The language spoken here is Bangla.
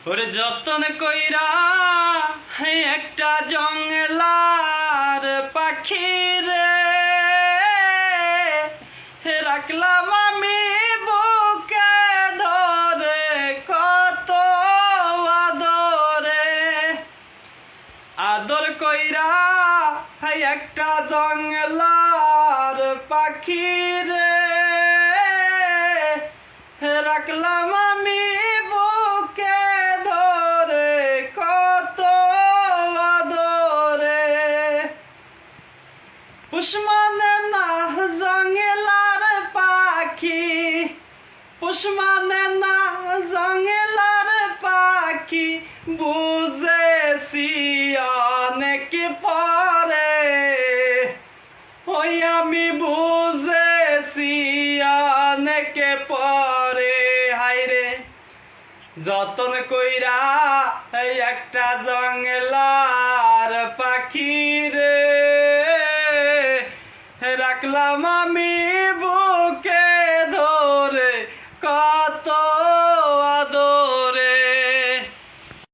ওরে যতন কইরা একটা জঙ্গলার পাখি রে রাখলাম আমি বুকে ধরে কত আদরে আদর কইরা একটা জঙ্গলার পাখি রে রাখলাম আমি বুকে ধরে কত আদরে পুষ্মানে না জঙ্গলার পাখি পুষ্মানে না জঙ্গলার পাখি বুঝেছি অনেক পরে ওই আমি বুঝেছি অনেক পরে হায়রে যতন কইরা একটা জঙ্গলার পাখি রে রাখলাম আমি